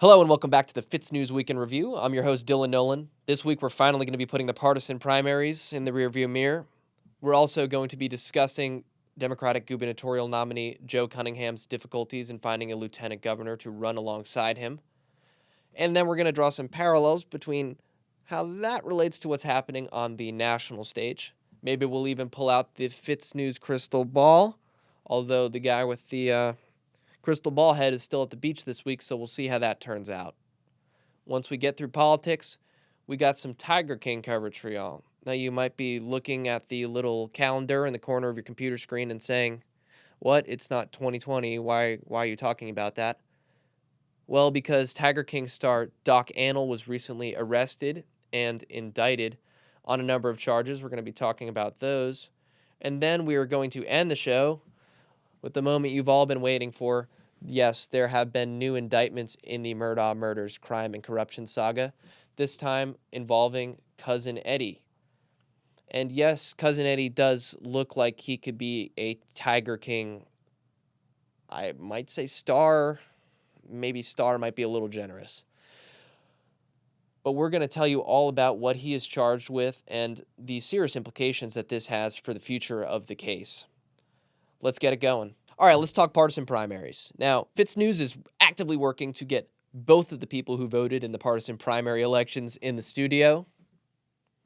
Hello and welcome back to the Fitsnews Week in Review. I'm your host, Dylan Nolan. This week we're finally going to be putting the partisan primaries in the rearview mirror. We're also going to be discussing Democratic gubernatorial nominee Joe Cunningham's difficulties in finding a lieutenant governor to run alongside him. And then we're going to draw some parallels between how that relates to what's happening on the national stage. Maybe we'll even pull out the Fitsnews crystal ball, although the guy with the crystal ball head is still at the beach this week, so we'll see how that turns out. Once we get through politics, we got some Tiger King coverage for y'all. Now, you might be looking at the little calendar in the corner of your computer screen and saying, what? It's not 2020. Why are you talking about that? Well, because Tiger King star Doc Antle was recently arrested and indicted on a number of charges. We're going to be talking about those. And then we are going to end the show with the moment you've all been waiting for. Yes, there have been new indictments in the Murdaugh murders, crime, and corruption saga, this time involving Cousin Eddie. And yes, Cousin Eddie does look like he could be a Tiger King, I might say star. Maybe star might be a little generous. But we're going to tell you all about what he is charged with and the serious implications that this has for the future of the case. Let's get it going. All right, let's talk partisan primaries. Now, Fitsnews is actively working to get both of the people who voted in the partisan primary elections in the studio.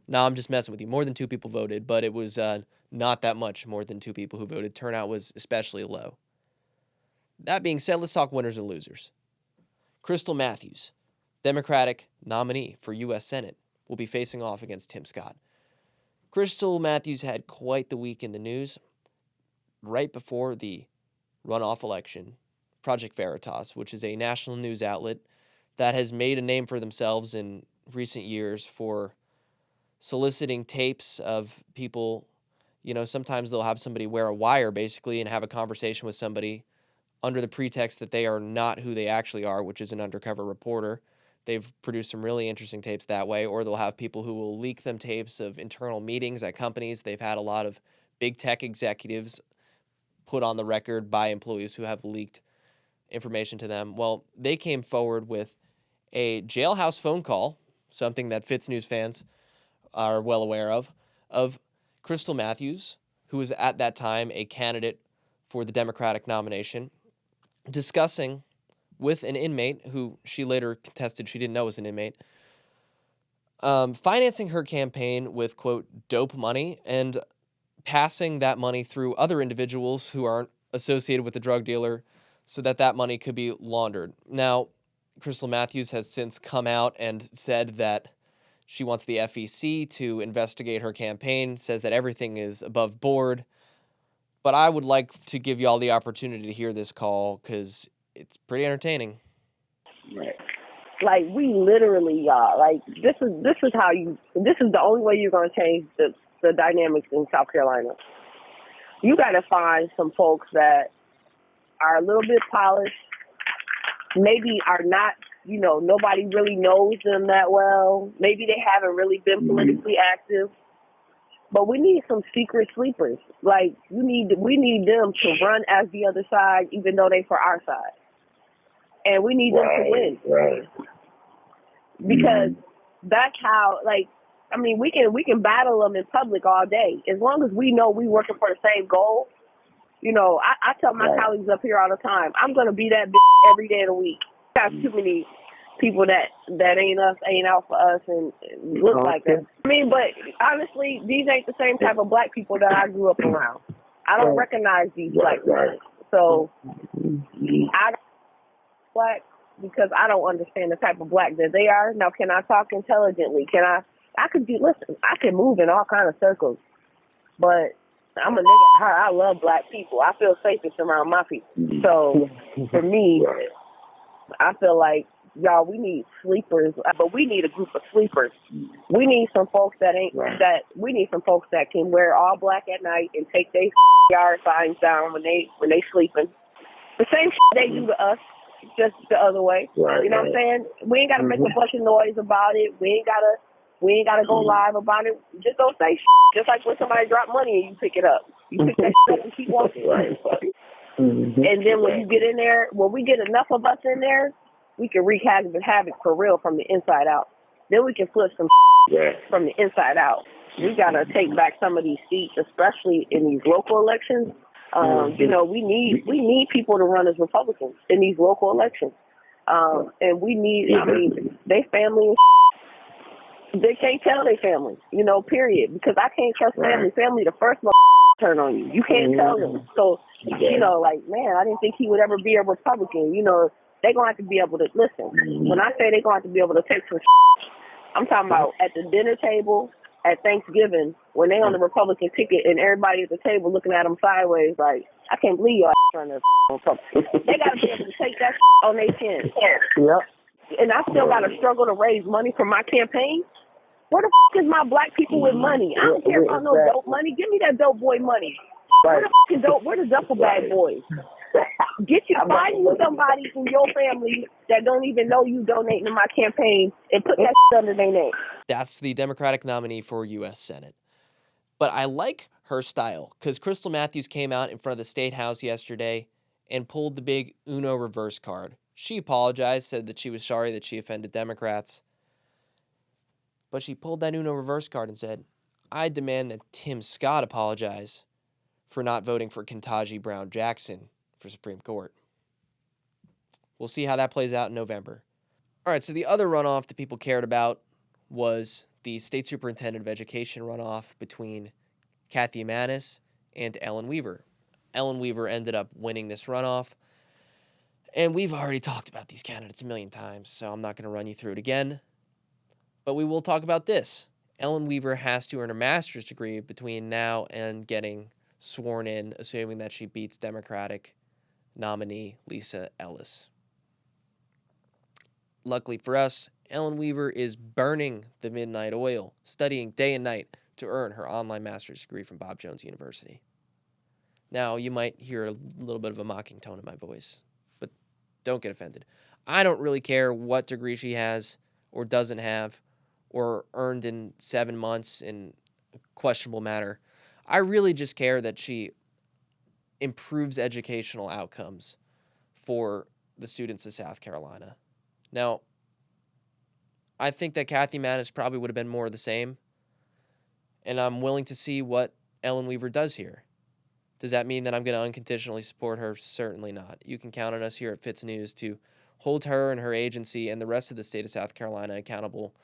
No, I'm just messing with you. More than 2 people voted, but it was not that much more than 2 people who voted. Turnout was especially low. That being said, let's talk winners and losers. Krystle Matthews, Democratic nominee for U.S. Senate, will be facing off against Tim Scott. Krystle Matthews had quite the week in the news. Right before the runoff election, Project Veritas, which is a national news outlet that has made a name for themselves in recent years for soliciting tapes of people. You know, sometimes they'll have somebody wear a wire, basically, and have a conversation with somebody under the pretext that they are not who they actually are, which is an undercover reporter. They've produced some really interesting tapes that way, or they'll have people who will leak them tapes of internal meetings at companies. They've had a lot of big tech executives put on the record by employees who have leaked information to them. Well, they came forward with a jailhouse phone call, something that Fitsnews fans are well aware of Krystle Matthews, who was at that time a candidate for the Democratic nomination, discussing with an inmate who she later contested she didn't know was an inmate, financing her campaign with, quote, dope money and passing that money through other individuals who aren't associated with the drug dealer so that that money could be laundered. Now, Krystle Matthews has since come out and said that she wants the FEC to investigate her campaign, says that everything is above board. But I would like to give you all the opportunity to hear this call because it's pretty entertaining. Right. Like, we literally, like, this is the only way you're going to change the dynamics in South Carolina. You got to find some folks that are a little bit polished, maybe are not, nobody really knows them that well. Maybe they haven't really been politically active. But we need some secret sleepers. Like, we need them to run as the other side, even though they for our side. And we need them to win. Right. Because that's how, like, I mean, we can battle them in public all day. As long as we know we working for the same goal. I tell my colleagues up here all the time, I'm going to be that bitch every day of the week. Got too many people that ain't us, ain't out for us, and look like us. I mean, but honestly, these ain't the same type of black people that I grew up around. I don't recognize these black people. So I black because I don't understand the type of black that they are. Now, can I talk intelligently? I can move in all kind of circles, but I'm a nigga at heart. I love black people. I feel safest around my people. So for me, I feel like, y'all, we need sleepers, but we need a group of sleepers. We need some folks we need some folks that can wear all black at night and take their yard signs down when they sleeping. The same they do to us, just the other way. Right, you know what I'm saying? We ain't gotta make a bunch of noise about it. We ain't gotta go live about it. Just don't say just like when somebody drop money and you pick it up. You pick that up and keep walking. And then when you get in there, when we get enough of us in there, we can wreak havoc for real from the inside out. Then we can flip some from the inside out. We got to take back some of these seats, especially in these local elections. You know, we need people to run as Republicans in these local elections. And we need, I mean, they family, they can't tell their family, you know, period. Because I can't trust family. Family, the first one turn on you. You can't tell them. So, you know, like, man, I didn't think he would ever be a Republican. You know, they're going to have to be able to, listen, when I say they're going to have to be able to take some I'm talking about at the dinner table at Thanksgiving when they on the Republican ticket and everybody at the table looking at them sideways like, I can't believe y'all running the Republican. They got to be able to take that on their chin. Yep. And I still got to struggle to raise money for my campaign. Where the is my black people with money? I don't care about no dope money. Give me that dope boy money. Where the duffel bag boys? Find you somebody in your family that don't even know you donating to my campaign and put that under their name. That's the Democratic nominee for U.S. Senate. But I like her style because Krystle Matthews came out in front of the State House yesterday and pulled the big Uno reverse card. She apologized, said that she was sorry that she offended Democrats. But she pulled that Uno reverse card and said, I demand that Tim Scott apologize for not voting for Ketanji Brown Jackson for Supreme Court. We'll see how that plays out in November. All right, so the other runoff that people cared about was the State Superintendent of Education runoff between Kathy Manis and Ellen Weaver. Ellen Weaver ended up winning this runoff, and we've already talked about these candidates a million times, so I'm not going to run you through it again. But we will talk about this. Ellen Weaver has to earn a master's degree between now and getting sworn in, assuming that she beats Democratic nominee Lisa Ellis. Luckily for us, Ellen Weaver is burning the midnight oil, studying day and night to earn her online master's degree from Bob Jones University. Now, you might hear a little bit of a mocking tone in my voice, but don't get offended. I don't really care what degree she has or doesn't have or earned in 7 months in a questionable manner. I really just care that she improves educational outcomes for the students of South Carolina. Now, I think that Kathy Manis probably would have been more of the same, and I'm willing to see what Ellen Weaver does here. Does that mean that I'm going to unconditionally support her? Certainly not. You can count on us here at Fitsnews to hold her and her agency and the rest of the state of South Carolina accountable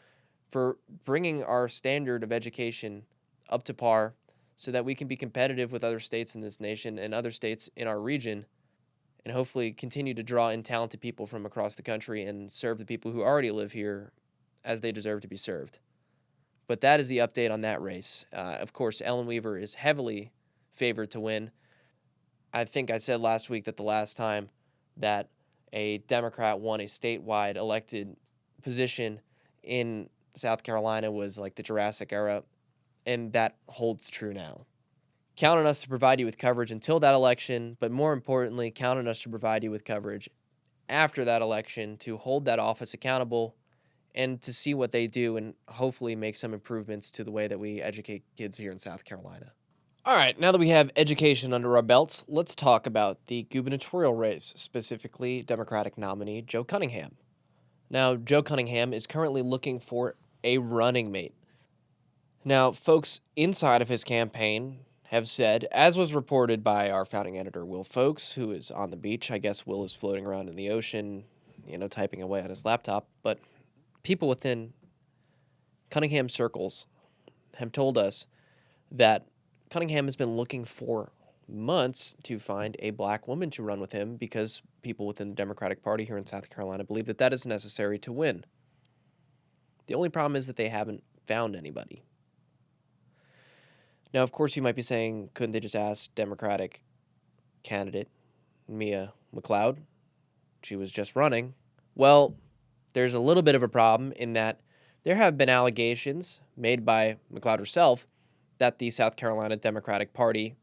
for bringing our standard of education up to par so that we can be competitive with other states in this nation and other states in our region, and hopefully continue to draw in talented people from across the country and serve the people who already live here as they deserve to be served. But that is the update on that race. Of course, Ellen Weaver is heavily favored to win. I think I said last week that the last time that a Democrat won a statewide elected position in South Carolina was like the Jurassic era, and that holds true now. Count on us to provide you with coverage until that election, but more importantly, count on us to provide you with coverage after that election to hold that office accountable and to see what they do and hopefully make some improvements to the way that we educate kids here in South Carolina. All right, now that we have education under our belts, let's talk about the gubernatorial race, specifically Democratic nominee Joe Cunningham. Now, Joe Cunningham is currently looking for a running mate. Now, folks inside of his campaign have said, as was reported by our founding editor, Will Folks, who is on the beach. I guess Will is floating around in the ocean, typing away on his laptop. But people within Cunningham circles have told us that Cunningham has been looking for months to find a black woman to run with him because people within the Democratic Party here in South Carolina believe that that is necessary to win. The only problem is that they haven't found anybody. Now, of course, you might be saying, couldn't they just ask Democratic candidate Mia McLeod? She was just running. Well, there's a little bit of a problem in that there have been allegations made by McLeod herself that the South Carolina Democratic Party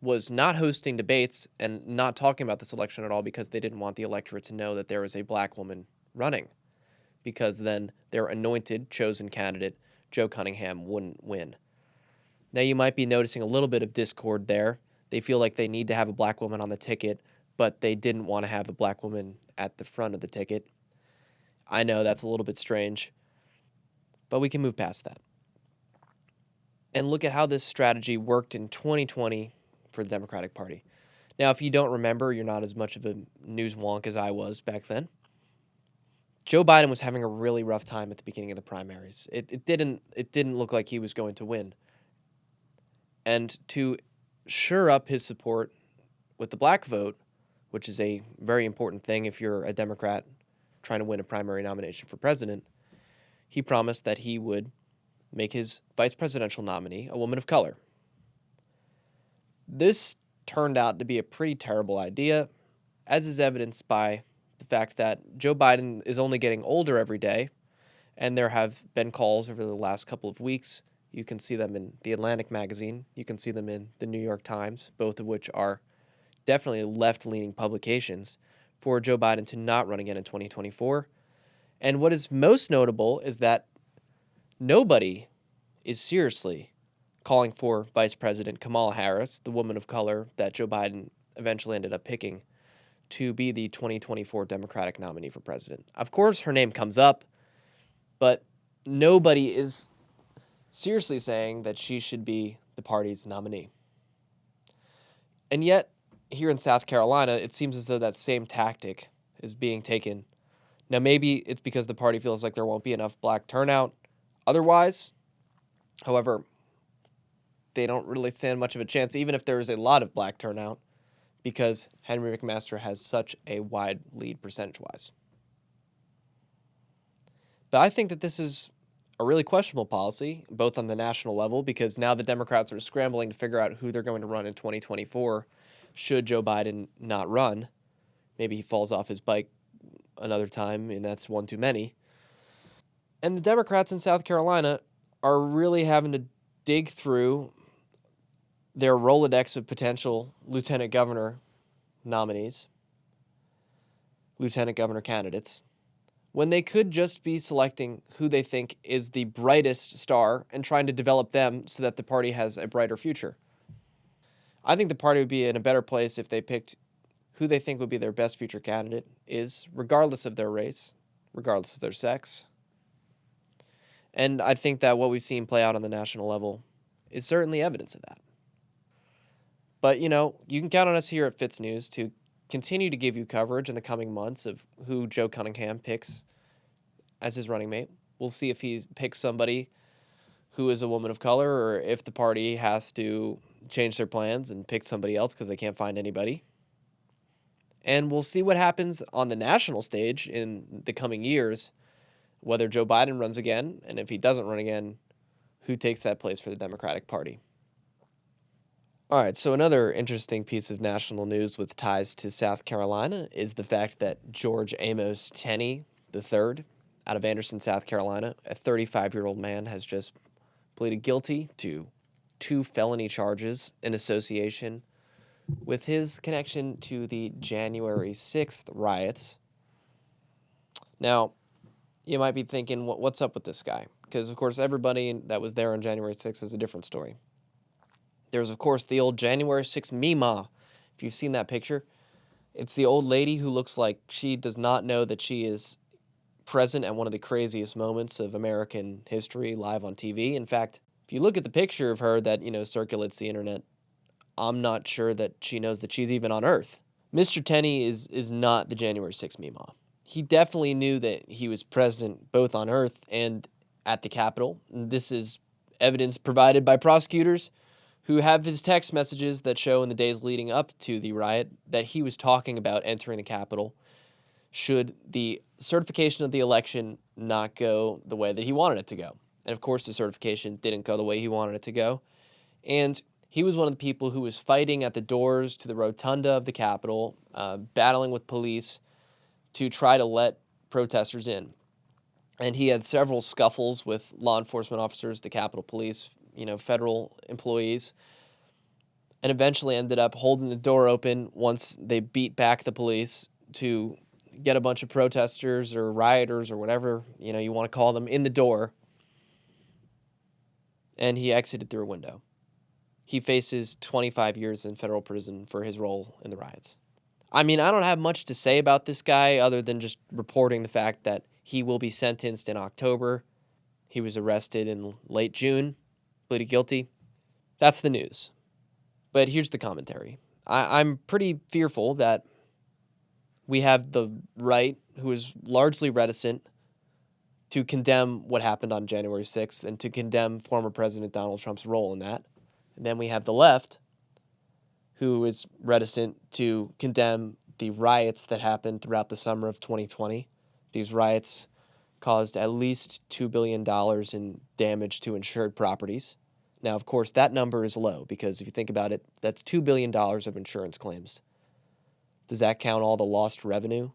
was not hosting debates and not talking about this election at all because they didn't want the electorate to know that there was a black woman running, because then their anointed, chosen candidate, Joe Cunningham, wouldn't win. Now, you might be noticing a little bit of discord there. They feel like they need to have a black woman on the ticket, but they didn't want to have a black woman at the front of the ticket. I know that's a little bit strange, but we can move past that. And look at how this strategy worked in 2020 for the Democratic Party. Now, if you don't remember, you're not as much of a news wonk as I was back then. Joe Biden was having a really rough time at the beginning of the primaries. It didn't look like he was going to win. And to shore up his support with the black vote, which is a very important thing if you're a Democrat trying to win a primary nomination for president, he promised that he would make his vice presidential nominee a woman of color. This turned out to be a pretty terrible idea, as is evidenced by the fact that Joe Biden is only getting older every day, and there have been calls over the last couple of weeks. You can see them in The Atlantic magazine. You can see them in The New York Times, both of which are definitely left-leaning publications, for Joe Biden to not run again in 2024. And what is most notable is that nobody is seriously calling for Vice President Kamala Harris, the woman of color that Joe Biden eventually ended up picking, to be the 2024 Democratic nominee for president. Of course, her name comes up, but nobody is seriously saying that she should be the party's nominee. And yet, here in South Carolina, it seems as though that same tactic is being taken. Now, maybe it's because the party feels like there won't be enough black turnout otherwise. However, they don't really stand much of a chance, even if there is a lot of black turnout, because Henry McMaster has such a wide lead percentage-wise. But I think that this is a really questionable policy, both on the national level, because now the Democrats are scrambling to figure out who they're going to run in 2024 should Joe Biden not run. Maybe he falls off his bike another time, and that's one too many. And the Democrats in South Carolina are really having to dig through their Rolodex of potential lieutenant governor nominees, lieutenant governor candidates, when they could just be selecting who they think is the brightest star and trying to develop them so that the party has a brighter future. I think the party would be in a better place if they picked who they think would be their best future candidate is, regardless of their race, regardless of their sex. And I think that what we've seen play out on the national level is certainly evidence of that. But, you can count on us here at Fitsnews to continue to give you coverage in the coming months of who Joe Cunningham picks as his running mate. We'll see if he picks somebody who is a woman of color or if the party has to change their plans and pick somebody else because they can't find anybody. And we'll see what happens on the national stage in the coming years, whether Joe Biden runs again, and if he doesn't run again, who takes that place for the Democratic Party. All right, so another interesting piece of national news with ties to South Carolina is the fact that George Amos Tenney III, out of Anderson, South Carolina, a 35-year-old man, has just pleaded guilty to 2 felony charges in association with his connection to the January 6th riots. Now, you might be thinking, what's up with this guy? Because, of course, everybody that was there on January 6th has a different story. There's, of course, the old January 6th Mima. If you've seen that picture, it's the old lady who looks like she does not know that she is present at one of the craziest moments of American history live on TV. In fact, if you look at the picture of her that, circulates the internet, I'm not sure that she knows that she's even on Earth. Mr. Tenney is not the January 6th Mima. He definitely knew that he was present both on Earth and at the Capitol. And this is evidence provided by prosecutors who have his text messages that show in the days leading up to the riot that he was talking about entering the Capitol should the certification of the election not go the way that he wanted it to go. And of course, the certification didn't go the way he wanted it to go. And he was one of the people who was fighting at the doors to the rotunda of the Capitol, battling with police to try to let protesters in. And he had several scuffles with law enforcement officers, the Capitol Police, federal employees, and eventually ended up holding the door open once they beat back the police to get a bunch of protesters or rioters or whatever, you want to call them in the door. And he exited through a window. He faces 25 years in federal prison for his role in the riots. I mean, I don't have much to say about this guy other than just reporting the fact that He will be sentenced in October. He was arrested in late June, pleaded guilty. That's the news. But here's the commentary. I'm pretty fearful that we have the right, who is largely reticent to condemn what happened on January 6th and to condemn former President Donald Trump's role in that. And then we have the left, who is reticent to condemn the riots that happened throughout the summer of 2020. These riots caused at least $2 billion in damage to insured properties. Now, of course, that number is low because if you think about it, that's $2 billion of insurance claims. Does that count all the lost revenue?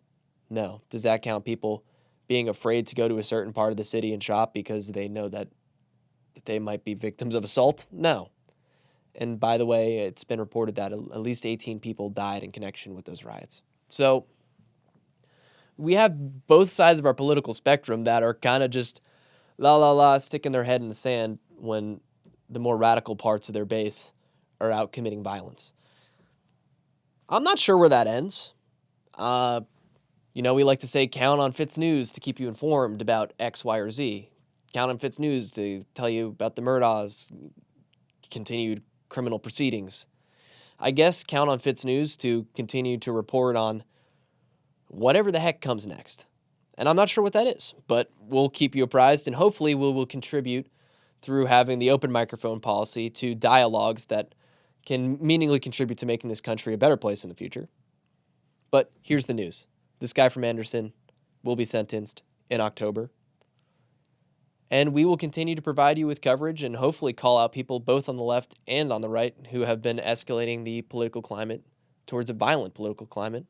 No. Does that count people being afraid to go to a certain part of the city and shop because they know that they might be victims of assault? No. And by the way, it's been reported that at least 18 people died in connection with those riots. So we have both sides of our political spectrum that are kind of just sticking their head in the sand when the more radical parts of their base are out committing violence. I'm not sure where that ends. We like to say count on Fitsnews to keep you informed about X, Y, or Z. Count on Fitsnews to tell you about the Murdaugh's continued criminal proceedings. I guess count on Fitsnews to continue to report on whatever the heck comes next. And I'm not sure what that is, but we'll keep you apprised, and hopefully we will contribute through having the open microphone policy to dialogues that can meaningfully contribute to making this country a better place in the future. But here's the news. This guy from Anderson will be sentenced in October. And we will continue to provide you with coverage and hopefully call out people both on the left and on the right who have been escalating the political climate towards a violent political climate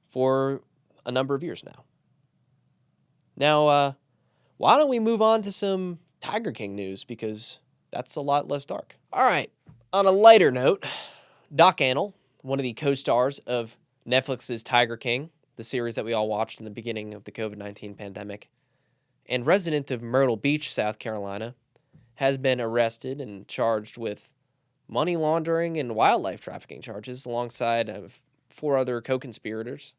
for a number of years now. Now, why don't we move on to some Tiger King news, because that's a lot less dark. All right, on a lighter note, Doc Antle, one of the co-stars of Netflix's Tiger King, the series that we all watched in the beginning of the COVID-19 pandemic, and resident of Myrtle Beach, South Carolina, has been arrested and charged with money laundering and wildlife trafficking charges alongside of 4 other co-conspirators.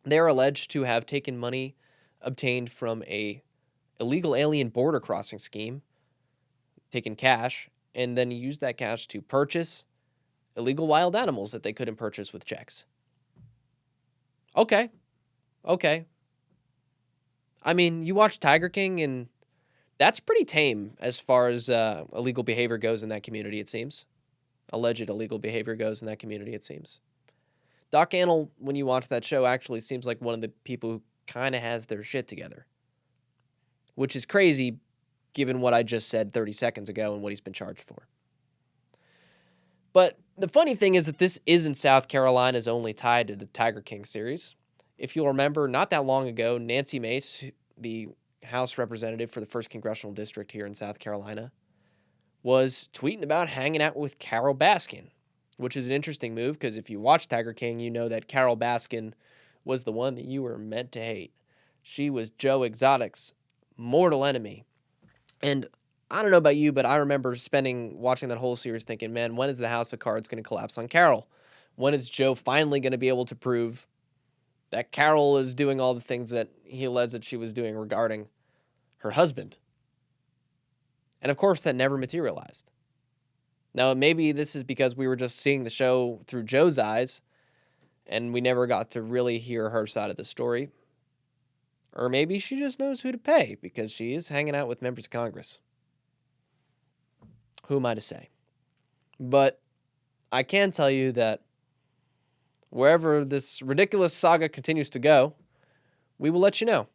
They are alleged to have taken money obtained from a illegal alien border crossing scheme, taken cash, and then used that cash to purchase illegal wild animals that they couldn't purchase with checks. Okay. I mean, you watch Tiger King, and that's pretty tame as far as illegal behavior goes in that community, it seems. Alleged illegal behavior goes in that community, it seems. Doc Antle, when you watch that show, actually seems like one of the people who kind of has their shit together, which is crazy given what I just said 30 seconds ago and what he's been charged for. But the funny thing is that this isn't South Carolina's only tie to the Tiger King series. If you'll remember, not that long ago, Nancy Mace, the House representative for the 1st Congressional District here in South Carolina, was tweeting about hanging out with Carol Baskin, which is an interesting move because if you watch Tiger King, you know that Carol Baskin was the one that you were meant to hate. She was Joe Exotic's mortal enemy. And I don't know about you, but I remember watching that whole series thinking, man, when is the House of Cards going to collapse on Carol? When is Joe finally going to be able to prove that Carol is doing all the things that he alleged that she was doing regarding her husband? And of course, that never materialized. Now, maybe this is because we were just seeing the show through Joe's eyes, and we never got to really hear her side of the story. Or maybe she just knows who to pay because she is hanging out with members of Congress. Who am I to say? But I can tell you that wherever this ridiculous saga continues to go, we will let you know.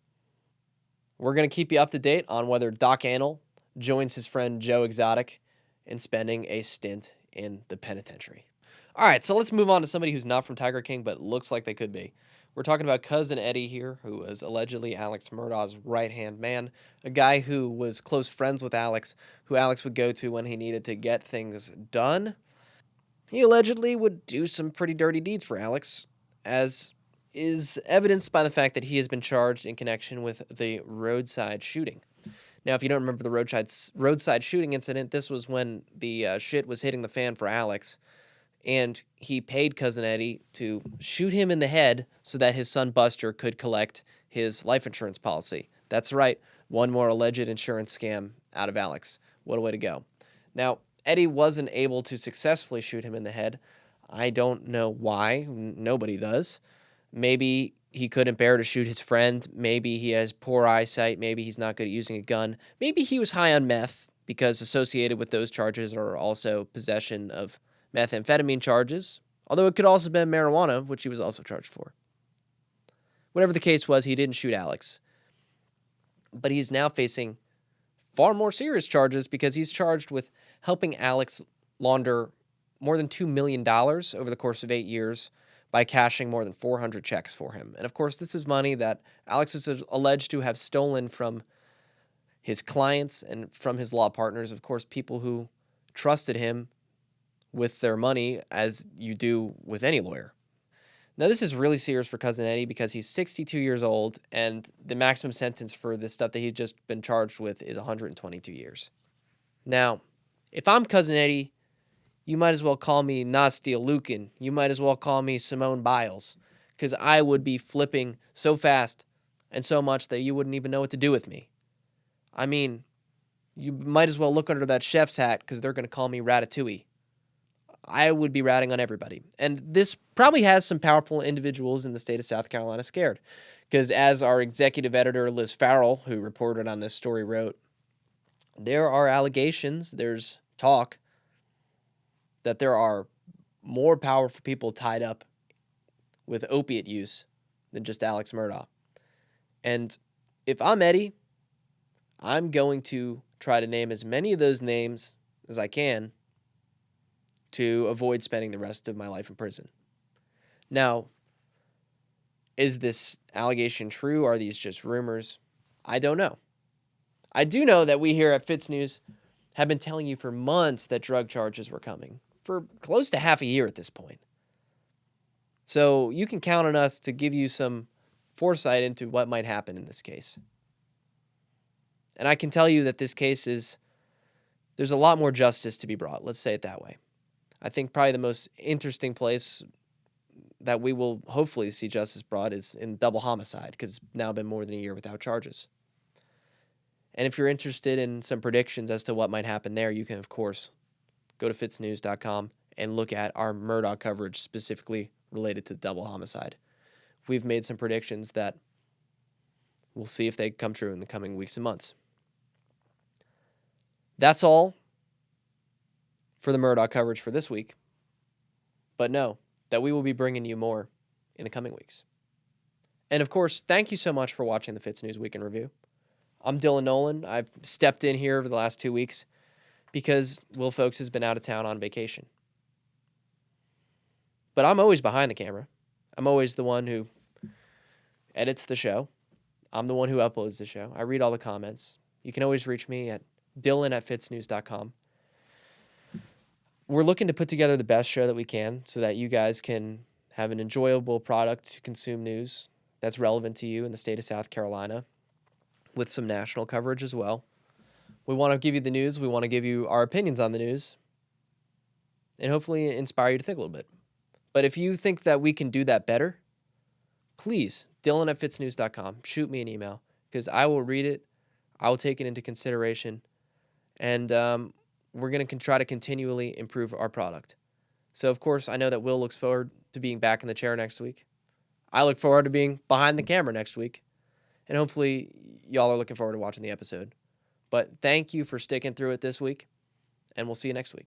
We're going to keep you up to date on whether Doc Antle joins his friend Joe Exotic in spending a stint in the penitentiary. All right, so let's move on to somebody who's not from Tiger King, but looks like they could be. We're talking about Cousin Eddie here, who was allegedly Alex Murdaugh's right-hand man, a guy who was close friends with Alex, who Alex would go to when he needed to get things done. He allegedly would do some pretty dirty deeds for Alex, as is evidenced by the fact that he has been charged in connection with the roadside shooting. Now, if you don't remember the roadside shooting incident, this was when the shit was hitting the fan for Alex, and he paid Cousin Eddie to shoot him in the head so that his son Buster could collect his life insurance policy. That's right, one more alleged insurance scam out of Alex. What a way to go. Now, Eddie wasn't able to successfully shoot him in the head. I don't know why. Nobody does. Maybe he couldn't bear to shoot his friend. Maybe he has poor eyesight. Maybe he's not good at using a gun. Maybe he was high on meth, because associated with those charges are also possession of methamphetamine charges, although it could also have been marijuana, which he was also charged for. Whatever the case was, he didn't shoot Alex. But he's now facing far more serious charges because he's charged with helping Alex launder more than $2 million over the course of 8 years by cashing more than 400 checks for him. And of course, this is money that Alex is alleged to have stolen from his clients and from his law partners, of course, people who trusted him with their money, as you do with any lawyer. Now, this is really serious for Cousin Eddie because he's 62 years old, and the maximum sentence for this stuff that he's just been charged with is 122 years. Now, if I'm Cousin Eddie, you might as well call me Nastia Lukin. You might as well call me Simone Biles, because I would be flipping so fast and so much that you wouldn't even know what to do with me. I mean, you might as well look under that chef's hat because they're going to call me Ratatouille. I would be ratting on everybody. And this probably has some powerful individuals in the state of South Carolina scared. Because as our executive editor, Liz Farrell, who reported on this story, wrote, there are allegations, there's talk, that there are more powerful people tied up with opiate use than just Alex Murdaugh. And if I'm Eddie, I'm going to try to name as many of those names as I can to avoid spending the rest of my life in prison. Now, is this allegation true? Are these just rumors? I don't know. I do know that we here at Fitsnews have been telling you for months that drug charges were coming, for close to half a year at this point. So you can count on us to give you some foresight into what might happen in this case. And I can tell you that this case there's a lot more justice to be brought. Let's say it that way. I think probably the most interesting place that we will hopefully see justice brought is in double homicide, because it's now been more than a year without charges. And if you're interested in some predictions as to what might happen there, you can, of course, go to fitsnews.com and look at our Murdaugh coverage specifically related to double homicide. We've made some predictions that we'll see if they come true in the coming weeks and months. That's all for the Murdaugh coverage for this week. But know that we will be bringing you more in the coming weeks. And of course, thank you so much for watching the Fitsnews Week in Review. I'm Dylan Nolan. I've stepped in here over the last 2 weeks because Will Folks has been out of town on vacation. But I'm always behind the camera. I'm always the one who edits the show. I'm the one who uploads the show. I read all the comments. You can always reach me at dylan@fitsnews.com. We're looking to put together the best show that we can so that you guys can have an enjoyable product to consume news that's relevant to you in the state of South Carolina, with some national coverage as well. We want to give you the news. We want to give you our opinions on the news and hopefully inspire you to think a little bit. But if you think that we can do that better, please, dylan@fitsnews.com, shoot me an email, because I will read it. I will take it into consideration. And we're going to try to continually improve our product. So, of course, I know that Will looks forward to being back in the chair next week. I look forward to being behind the camera next week. And hopefully, y'all are looking forward to watching the episode. But thank you for sticking through it this week, and we'll see you next week.